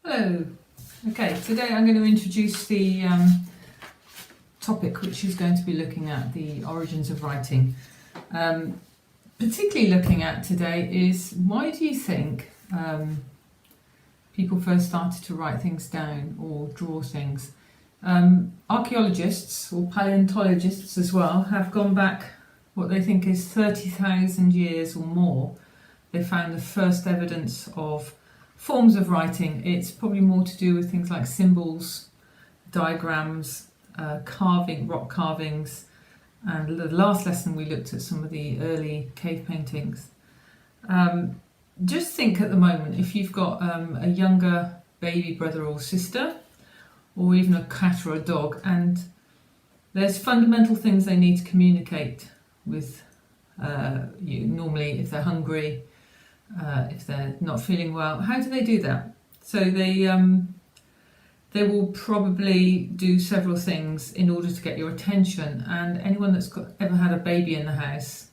Hello. Okay, today I'm going to introduce the topic which is going to be looking at the origins of writing. Particularly looking at today is, why do you think people first started to write things down or draw things? Archaeologists or paleontologists as well have gone back what they think is 30,000 years or more. They found the first evidence of forms of writing. It's probably more to do with things like symbols, diagrams, rock carvings, and the last lesson we looked at some of the early cave paintings. Just think at the moment, if you've got a younger baby brother or sister, or even a cat or a dog, and there's fundamental things they need to communicate with you. Normally, if they're hungry, if they're not feeling well, how do they do that? So they will probably do several things in order to get your attention, and anyone that's ever had a baby in the house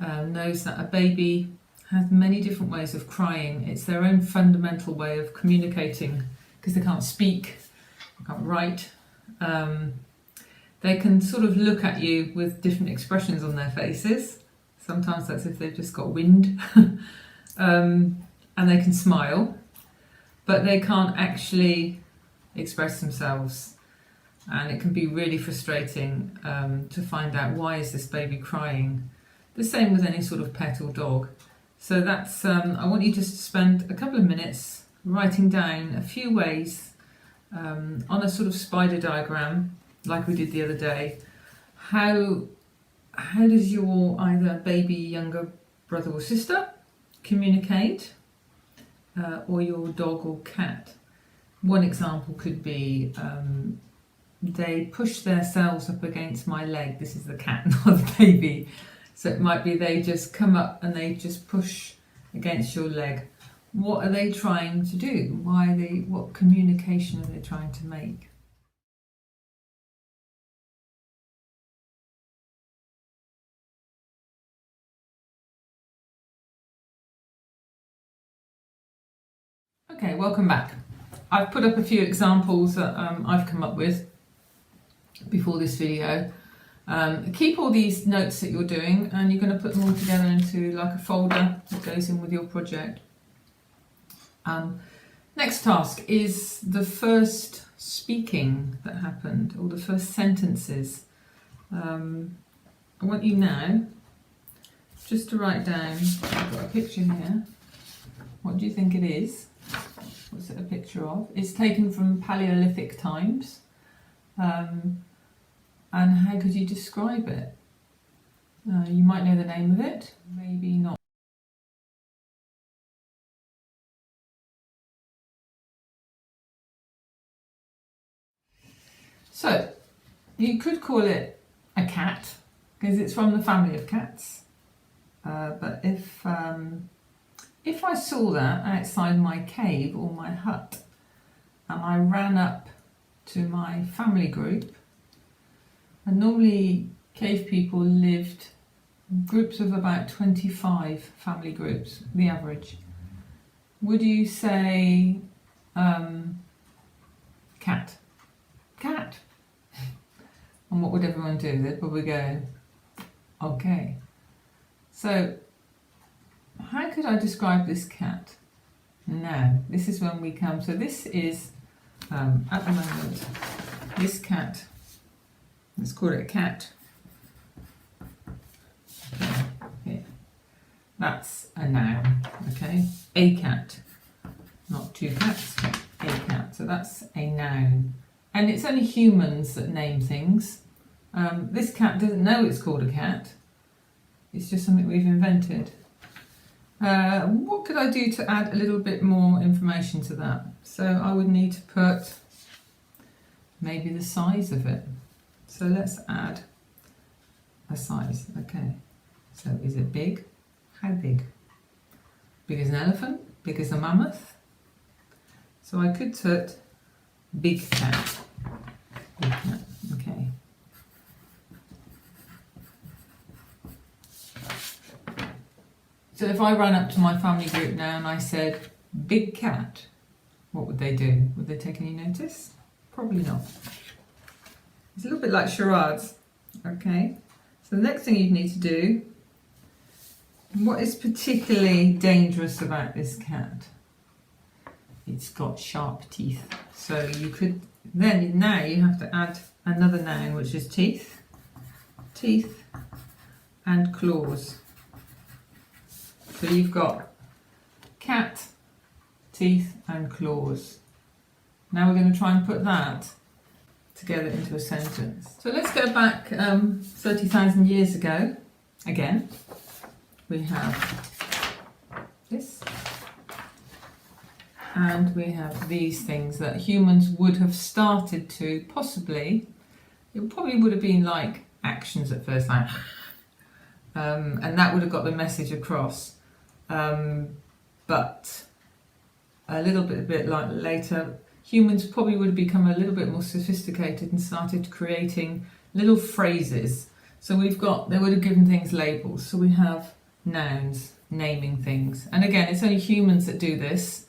knows that a baby has many different ways of crying. It's their own fundamental way of communicating, because they can't speak, they can't write. They can sort of look at you with different expressions on their faces. Sometimes that's if they've just got wind. And they can smile, but they can't actually express themselves, and it can be really frustrating to find out, why is this baby crying? The same with any sort of pet or dog. So that's I want you just to spend a couple of minutes writing down a few ways on a sort of spider diagram like we did the other day. How does your either baby, younger brother or sister communicate, or your dog or cat? One example could be, they push themselves up against my leg. This is the cat, not the baby. So it might be they just come up and they just push against your leg. What are they trying to do? What communication are they trying to make? Okay, welcome back. I've put up a few examples that I've come up with before this video. Keep all these notes that you're doing, and you're going to put them all together into like a folder that goes in with your project. Next task is the first speaking that happened, or the first sentences. I want you now just to write down, I've got a picture here. What do you think it is? What's it a picture of? It's taken from Paleolithic times. And how could you describe it? You might know the name of it, maybe not. So, you could call it a cat, because it's from the family of cats. But if I saw that outside my cave or my hut, and I ran up to my family group, and normally cave people lived in groups of about 25 family groups, the average, would you say cat? Cat? And what would everyone do? They'd probably go, okay. So how could I describe this cat? Now, this is when we come. So this is, at the moment, this cat, let's call it a cat. Okay, here. That's a noun, okay? A cat, not two cats, but a cat. So that's a noun. And it's only humans that name things. This cat doesn't know it's called a cat. It's just something we've invented. What could I do to add a little bit more information to that? So I would need to put maybe the size of it. So let's add a size. Okay. So is it big? How big? Big as an elephant? Big as a mammoth? So I could put big cat. Big cat. Okay. So if I ran up to my family group now and I said, big cat, what would they do? Would they take any notice? Probably not. It's a little bit like charades. Okay, so the next thing you'd need to do, what is particularly dangerous about this cat? It's got sharp teeth. So you could, then now you have to add another noun, which is teeth, teeth and claws. So you've got cat, teeth and claws. Now we're going to try and put that together into a sentence. So let's go back 30,000 years ago. Again, we have this. And we have these things that humans would have started to possibly, it probably would have been like actions at first, like, and that would have got the message across. But a bit like later, humans probably would have become a little bit more sophisticated and started creating little phrases. So we've got, they would have given things labels. So we have nouns, naming things. And again, it's only humans that do this.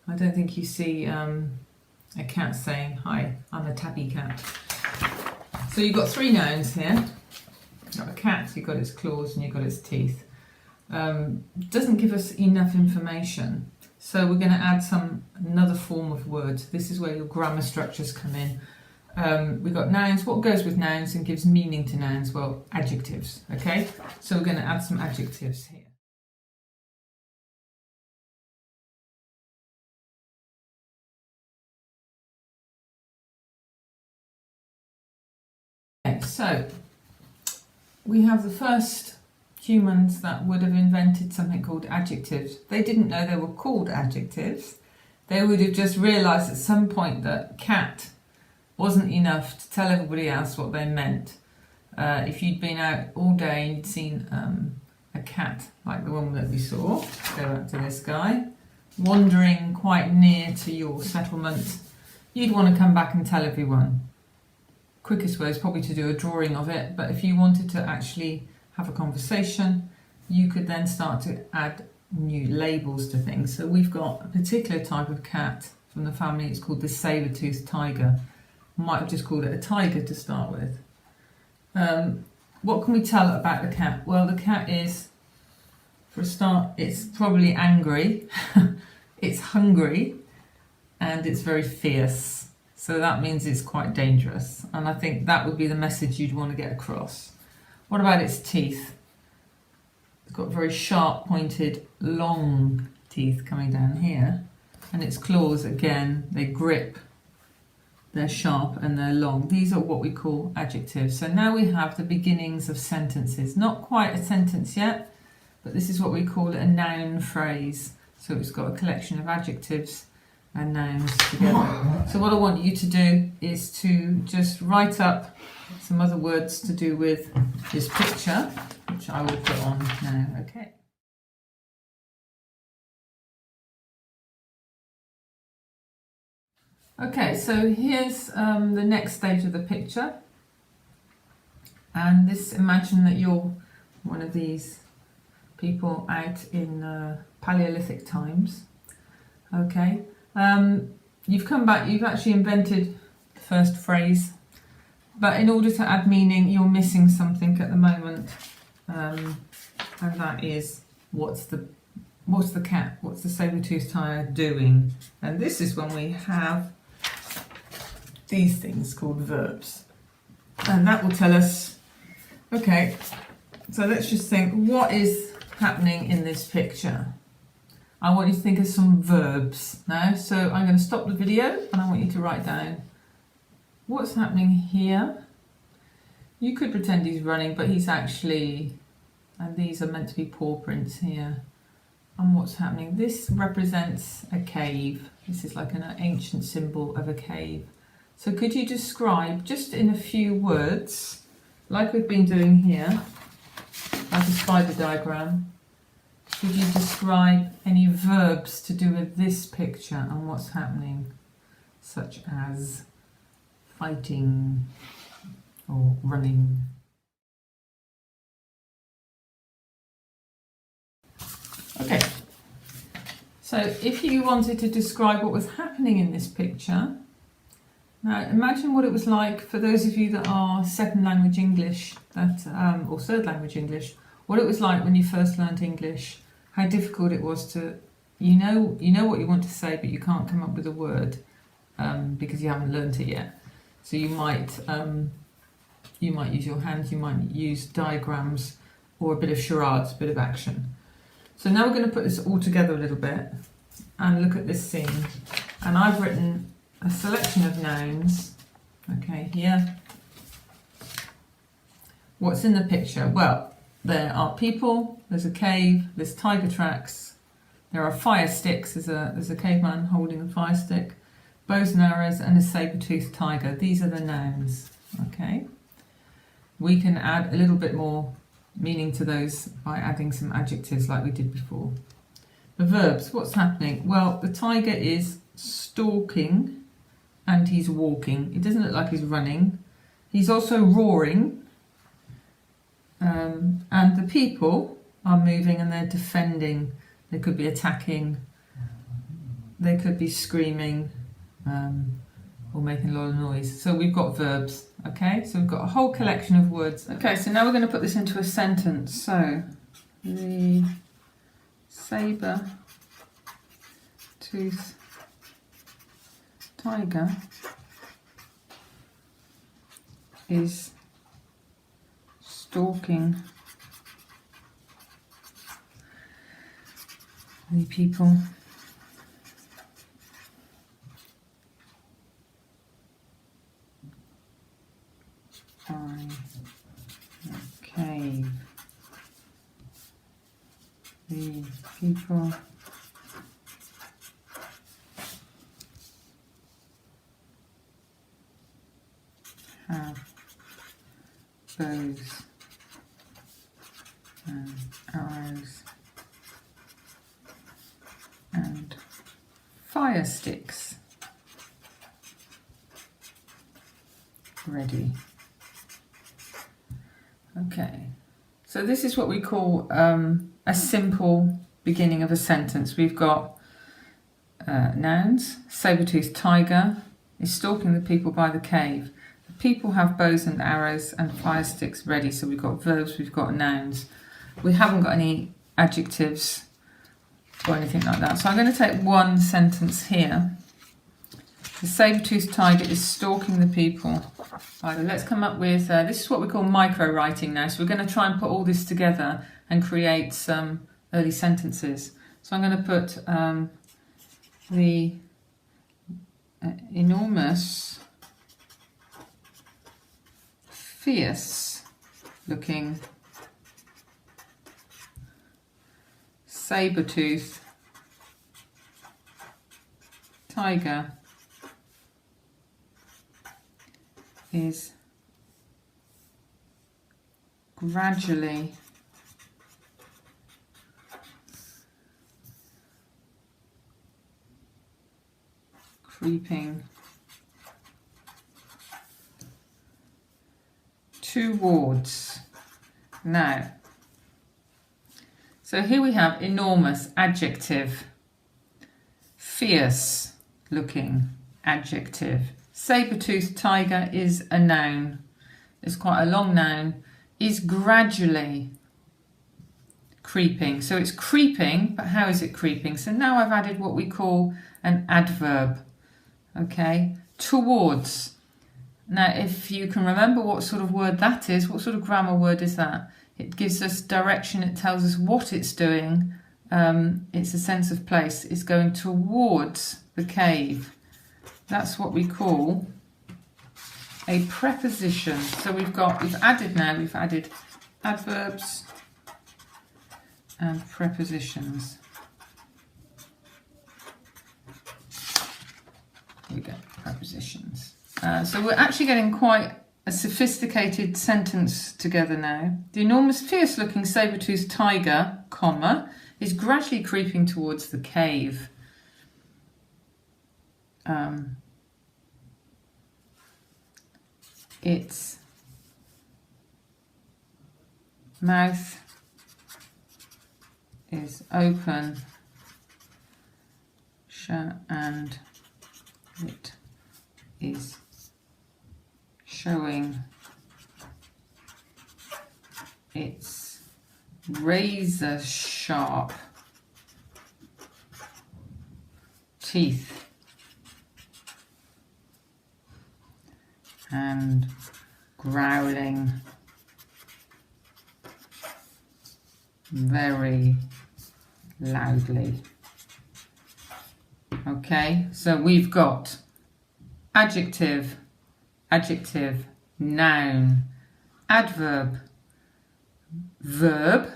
I don't think you see a cat saying, "Hi, I'm a tabby cat." So you've got three nouns here. You've got a cat, you've got its claws and you've got its teeth. Doesn't give us enough information. So we're going to add another form of words. This is where your grammar structures come in. We've got nouns. What goes with nouns and gives meaning to nouns? Well, adjectives, okay? So we're going to add some adjectives here. Okay, so we have the first humans that would have invented something called adjectives. They didn't know they were called adjectives. They would have just realised at some point that cat wasn't enough to tell everybody else what they meant. If you'd been out all day and you'd seen a cat like the one that we saw, go back to this guy, wandering quite near to your settlement, you'd want to come back and tell everyone. Quickest way is probably to do a drawing of it, but if you wanted to actually have a conversation, you could then start to add new labels to things. So we've got a particular type of cat from the family, it's called the saber-toothed tiger. Might have just called it a tiger to start with. What can we tell about the cat? Well, the cat is, for a start, it's probably angry, it's hungry, and it's very fierce. So that means it's quite dangerous. And I think that would be the message you'd want to get across. What about its teeth? It's got very sharp, pointed, long teeth coming down here. And its claws, again, they grip. They're sharp and they're long. These are what we call adjectives. So now we have the beginnings of sentences. Not quite a sentence yet, but this is what we call a noun phrase. So it's got a collection of adjectives and nouns together. So what I want you to do is to just write up some other words to do with this picture, which I will put on now. Okay. Okay, so here's the next stage of the picture. And this, imagine that you're one of these people out in Paleolithic times. Okay. You've come back, you've actually invented the first phrase, but in order to add meaning, you're missing something at the moment, and that is what's the cat, what's the saber-toothed tiger doing? And this is when we have these things called verbs, and that will tell us, okay, so let's just think, what is happening in this picture? I want you to think of some verbs now. So I'm going to stop the video and I want you to write down what's happening here. You could pretend he's running, but he's actually, and these are meant to be paw prints here. And what's happening? This represents a cave. This is like an ancient symbol of a cave. So could you describe, just in a few words, like we've been doing here, like a spider diagram, could you describe any verbs to do with this picture and what's happening, such as fighting or running? Okay, So if you wanted to describe what was happening in this picture, now imagine what it was like for those of you that are second language English, or third language English, what it was like when you first learned English, how difficult it was to, you know what you want to say, but you can't come up with a word because you haven't learned it yet. So you might use your hands, you might use diagrams or a bit of charades, a bit of action. So now we're going to put this all together a little bit and look at this scene. And I've written a selection of nouns. Okay, here. What's in the picture? Well, there are people, there's a cave, there's tiger tracks, there are fire sticks, there's a caveman holding a fire stick, bows and arrows, and a saber-toothed tiger. These are the nouns. Okay. We can add a little bit more meaning to those by adding some adjectives like we did before. The verbs, what's happening? Well, the tiger is stalking and he's walking. It doesn't look like he's running. He's also roaring. And the people are moving and they're defending. They could be attacking. They could be screaming or making a lot of noise. So we've got verbs. Okay, so we've got a whole collection of words. Okay, so now we're going to put this into a sentence. So, the saber-toothed tiger is stalking the people by the cave. The people have bows and arrows and fire sticks ready. Okay, so this is what we call a simple beginning of a sentence. We've got nouns. Saber-toothed tiger is stalking the people by the cave. The people have bows and arrows and fire sticks ready. So we've got verbs, we've got nouns. We haven't got any adjectives or anything like that. So I'm going to take one sentence here. The saber-toothed tiger is stalking the people. Right, so let's come up with, this is what we call micro-writing now. So we're going to try and put all this together and create some early sentences. So I'm going to put the enormous, fierce-looking saber-toothed tiger is gradually creeping towards. Now, so here we have enormous, adjective, fierce looking, adjective. Saber-toothed tiger is a noun. It's quite a long noun. Is gradually creeping. So it's creeping, but how is it creeping? So now I've added what we call an adverb. Okay, towards. Now, if you can remember what sort of word that is, what sort of grammar word is that? It gives us direction, it tells us what it's doing. It's a sense of place. It's going towards the cave. That's what we call a preposition. So we've added adverbs and prepositions. Here we go, prepositions. So we're actually getting quite a sophisticated sentence together now. The enormous fierce-looking saber-toothed tiger, comma, is gradually creeping towards the cave. Its mouth is open picture and it is showing its razor sharp teeth and growling very loudly. Okay, so we've got adjective, adjective, noun, adverb, verb,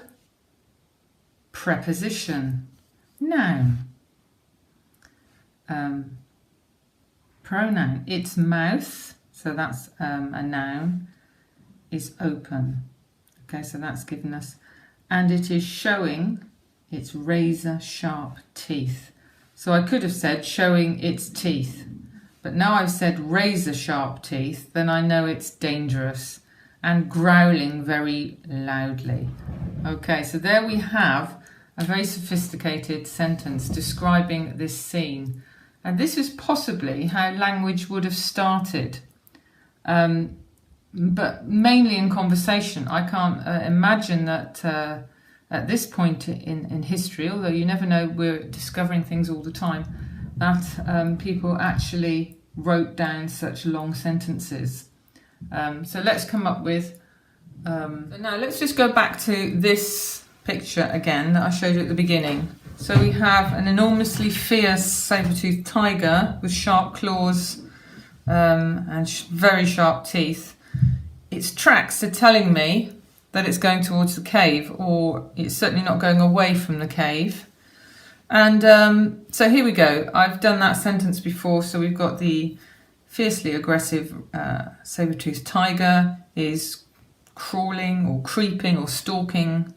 preposition, noun, pronoun. Its mouth, so that's a noun, is open. Okay, so that's given us, and it is showing its razor sharp teeth. So I could have said showing its teeth, but now I've said razor sharp teeth, then I know it's dangerous, and growling very loudly. Okay, so there we have a very sophisticated sentence describing this scene. And this is possibly how language would have started, but mainly in conversation. I can't imagine that at this point in history, although you never know, we're discovering things all the time, that people actually wrote down such long sentences. So let's come up with, now let's just go back to this picture again that I showed you at the beginning. So we have an enormously fierce saber-toothed tiger with sharp claws and very sharp teeth. Its tracks are telling me that it's going towards the cave, or it's certainly not going away from the cave. And so here we go. I've done that sentence before. So we've got the fiercely aggressive saber-toothed tiger is crawling or creeping or stalking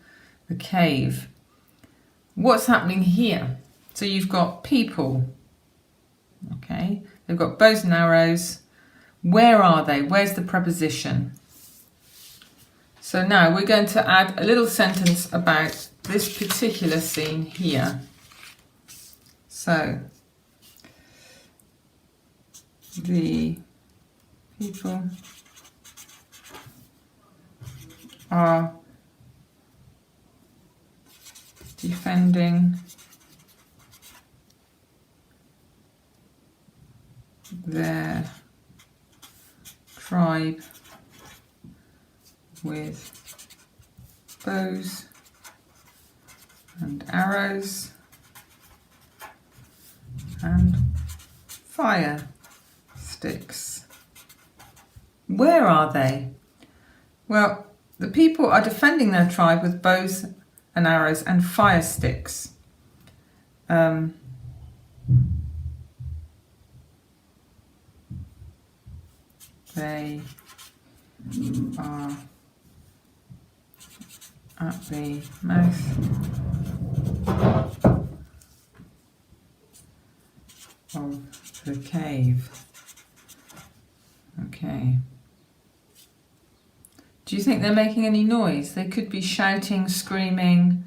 the cave. What's happening here? So you've got people, okay? They've got bows and arrows. Where are they? Where's the preposition? So now we're going to add a little sentence about this particular scene here. So the people are defending their tribe with bows and arrows and fire sticks. Where are they? Well, the people are defending their tribe with bows and arrows and fire sticks. They are at the mouth of the cave. Okay. Do you think they're making any noise? They could be shouting, screaming.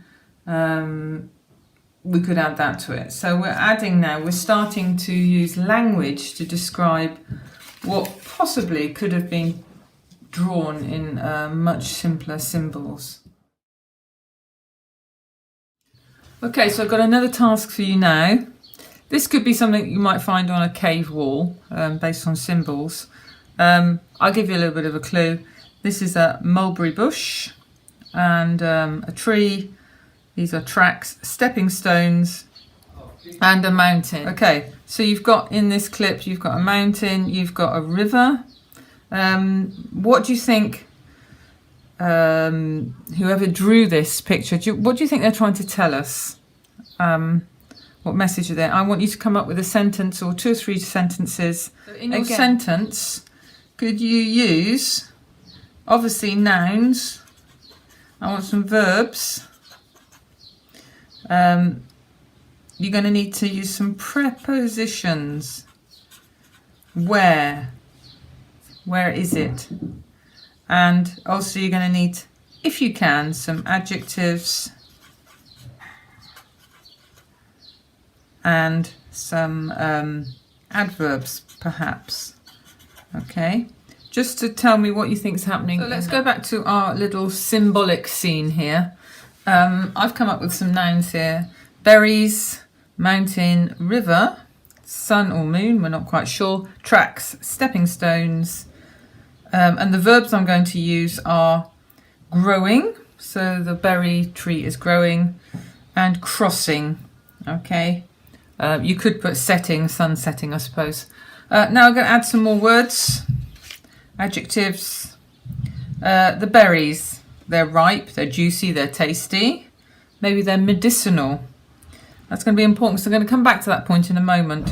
We could add that to it. So we're adding now, we're starting to use language to describe what possibly could have been drawn in much simpler symbols. Okay, so I've got another task for you now. This could be something you might find on a cave wall based on symbols. I'll give you a little bit of a clue. This is a mulberry bush and a tree. These are tracks, stepping stones and a mountain. Okay, so you've got in this clip, you've got a mountain, you've got a river. What do you think, whoever drew this picture, what do you think they're trying to tell us? What message are there? I want you to come up with a sentence or 2 or 3 sentences. So in your sentence, could you use, obviously, nouns. I want some verbs. You're going to need to use some prepositions. Where is it? And also you're going to need, if you can, some adjectives and some adverbs perhaps. Okay, just to tell me what you think is happening. So let's go back to our little symbolic scene here. I've come up with some nouns here: berries, mountain, river, sun or moon, we're not quite sure, tracks, stepping stones, and the verbs I'm going to use are growing, so the berry tree is growing, and crossing. Okay, you could put setting, sun setting, I suppose. Now I'm going to add some more words, adjectives. The berries, they're ripe, they're juicy, they're tasty. Maybe they're medicinal. That's going to be important, so I'm going to come back to that point in a moment.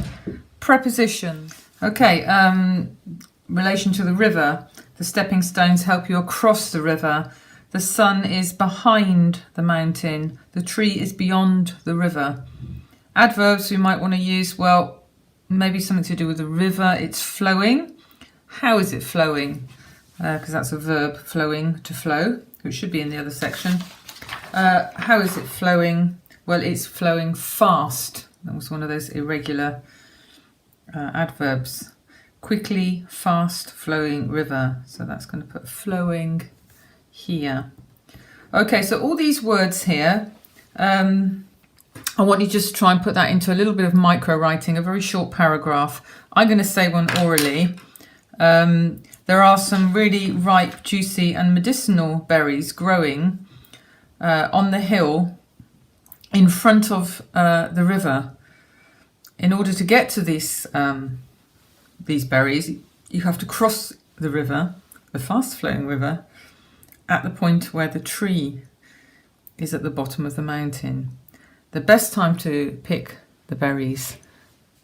Prepositions. Okay, relation to the river. The stepping stones help you across the river. The sun is behind the mountain. The tree is beyond the river. Adverbs we might want to use, well, maybe something to do with the river. It's flowing. How is it flowing? Because that's a verb, flowing, to flow, which should be in the other section. How is it flowing? Well, it's flowing fast. That was one of those irregular adverbs. Quickly, fast, flowing river. So that's going to put flowing here. Okay, so all these words here, I want you to just try and put that into a little bit of micro writing, a very short paragraph. I'm going to say one orally. There are some really ripe, juicy and medicinal berries growing on the hill in front of the river. In order to get to these berries, you have to cross the river, the fast-flowing river, at the point where the tree is at the bottom of the mountain. The best time to pick the berries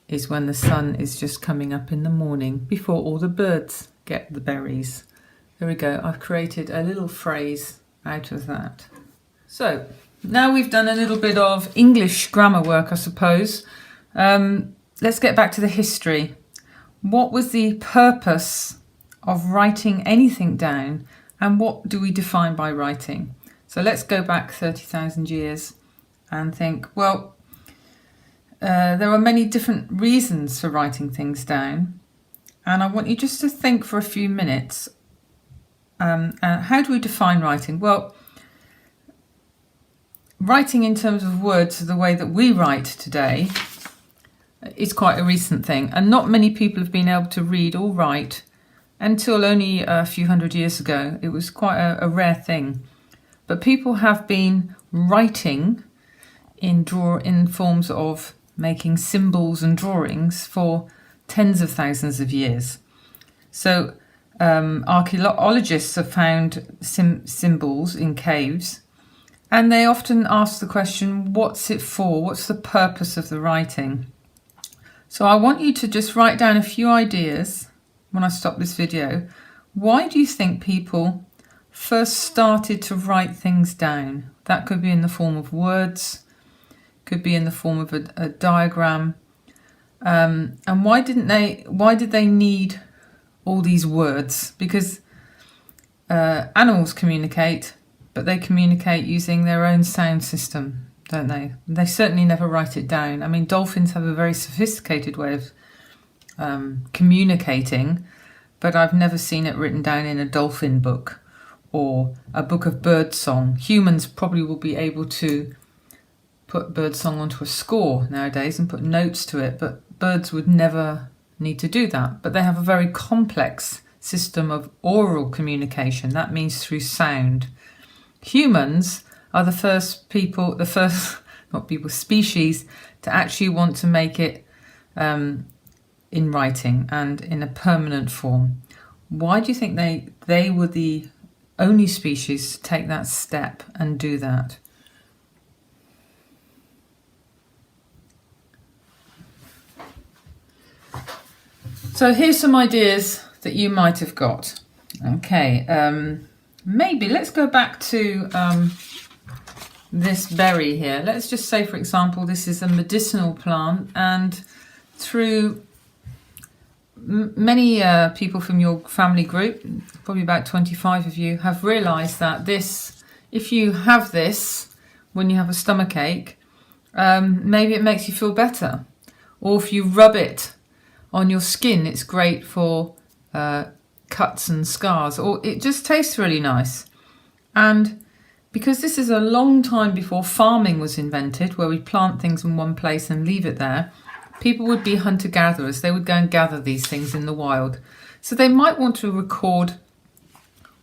is when the sun is just coming up in the morning, before all the birds get the berries. There we go, I've created a little phrase out of that. So, now we've done a little bit of English grammar work, I suppose. Let's get back to the history. What was the purpose of writing anything down, and what do we define by writing? So let's go back 30,000 years and think, well, there are many different reasons for writing things down, and I want you just to think for a few minutes, how do we define writing? Well, writing in terms of words, the way that we write today, is quite a recent thing, and not many people have been able to read or write until only a few hundred years ago. It was quite a rare thing. But people have been writing in forms of making symbols and drawings for tens of thousands of years. So archaeologists have found symbols in caves, and they often ask the question, what's it for? What's the purpose of the writing? So I want you to just write down a few ideas when I stop this video. Why do you think people first started to write things down? That could be in the form of words, could be in the form of a diagram. And why did they need all these words? Because animals communicate, but they communicate using their own sound system, don't they? They certainly never write it down. I mean, dolphins have a very sophisticated way of communicating, but I've never seen it written down in a dolphin book or a book of birdsong. Humans probably will be able to put birdsong onto a score nowadays and put notes to it, but birds would never need to do that. But they have a very complex system of oral communication. That means through sound. Humans are the first species to actually want to make it in writing and in a permanent form. Why do you think they were the only species to take that step and do that? So here's some ideas that you might have got. Okay, maybe let's go back to this berry here. Let's just say, for example, this is a medicinal plant, and through many people from your family group, probably about 25 of you, have realised that if you have this when you have a stomachache, Maybe it makes you feel better. Or if you rub it on your skin, it's great for cuts and scars. Or it just tastes really nice. And because this is a long time before farming was invented, where we plant things in one place and leave it there, people would be hunter-gatherers. They would go and gather these things in the wild. So they might want to record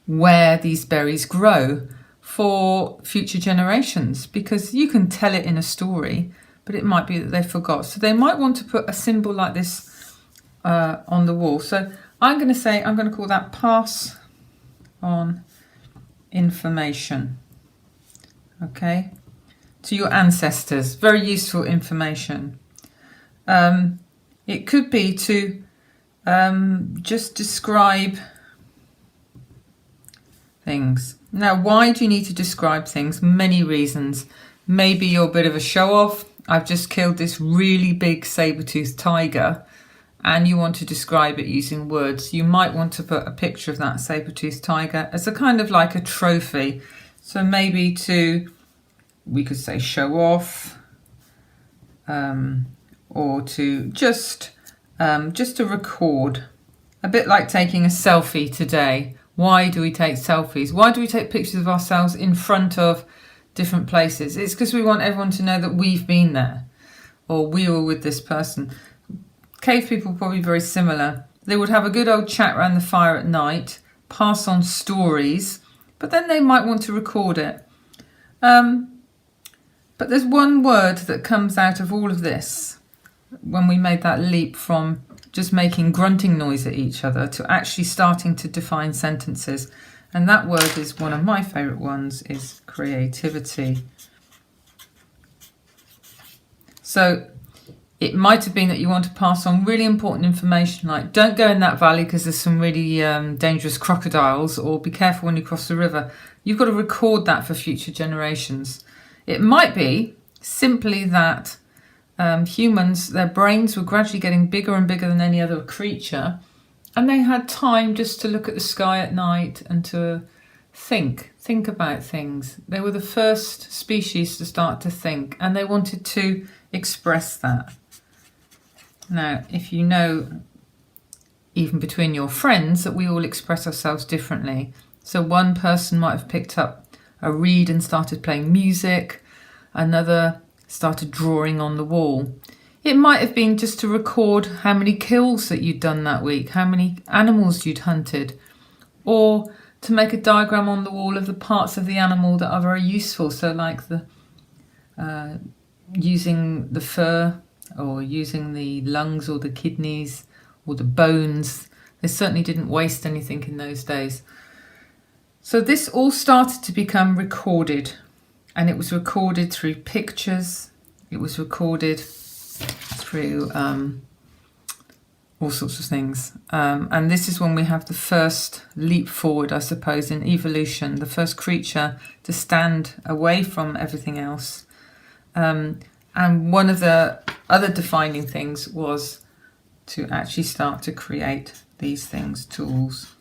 where these berries grow for future generations, because you can tell it in a story, but it might be that they forgot. So they might want to put a symbol like this on the wall. So I'm going to call that pass on information. Okay, to your ancestors. Very useful information. It could be to just describe things. Now, why do you need to describe things? Many reasons. Maybe you're a bit of a show-off. I've just killed this really big saber-toothed tiger, and you want to describe it using words. You might want to put a picture of that saber-toothed tiger as a kind of like a trophy. So maybe we could say show off, or to just to record. A bit like taking a selfie today. Why do we take selfies? Why do we take pictures of ourselves in front of different places? It's because we want everyone to know that we've been there, or we were with this person. Cave people are probably very similar. They would have a good old chat around the fire at night, pass on stories, but then they might want to record it. But there's one word that comes out of all of this when we made that leap from just making grunting noise at each other to actually starting to define sentences. And that word is one of my favourite ones, is creativity. So it might have been that you want to pass on really important information, like don't go in that valley because there's some really dangerous crocodiles, or be careful when you cross the river. You've got to record that for future generations. It might be simply that humans, their brains were gradually getting bigger and bigger than any other creature, and they had time just to look at the sky at night and to think about things. They were the first species to start to think, and they wanted to express that. Now, if you know, even between your friends, that we all express ourselves differently. So one person might have picked up a reed and started playing music, another started drawing on the wall. It might have been just to record how many kills that you'd done that week, how many animals you'd hunted, or to make a diagram on the wall of the parts of the animal that are very useful. So like the using the fur, or using the lungs or the kidneys or the bones. They certainly didn't waste anything in those days. So this all started to become recorded, and it was recorded through pictures. It was recorded through all sorts of things. And this is when we have the first leap forward, I suppose, in evolution, the first creature to stand away from everything else. And one of the other defining things was to actually start to create these things, tools.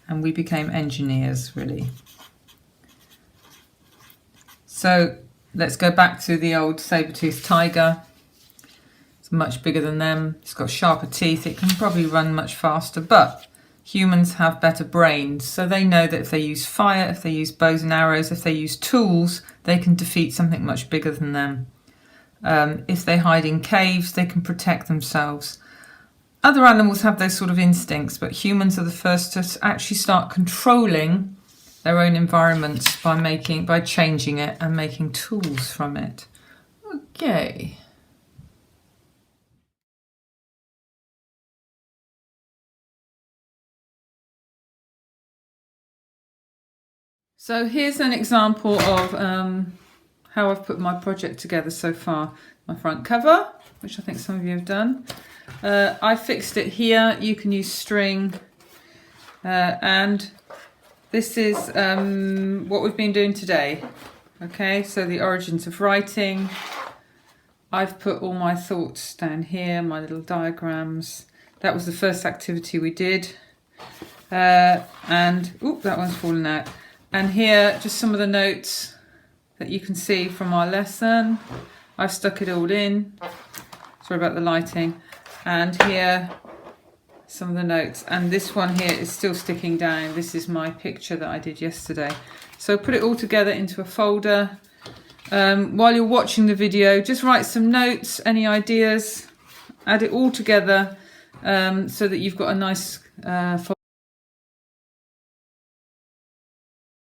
And we became engineers, really. So let's go back to the old saber-toothed tiger. It's much bigger than them. It's got sharper teeth. It can probably run much faster, but humans have better brains. So they know that if they use fire, if they use bows and arrows, if they use tools, they can defeat something much bigger than them. If they hide in caves, they can protect themselves. Other animals have those sort of instincts, but humans are the first to actually start controlling their own environments by changing it and making tools from it. Okay. So here's an example of how I've put my project together so far. My front cover, which I think some of you have done. I fixed it here. You can use string. And this is what we've been doing today. Okay, so the origins of writing. I've put all my thoughts down here, my little diagrams. That was the first activity we did. And, oop, that one's fallen out. And here, just some of the notes that you can see from our lesson. I've stuck it all in. Sorry about the lighting. And here, some of the notes. And this one here is still sticking down. This is my picture that I did yesterday. So put it all together into a folder. While you're watching the video, just write some notes, any ideas, add it all together so that you've got a nice folder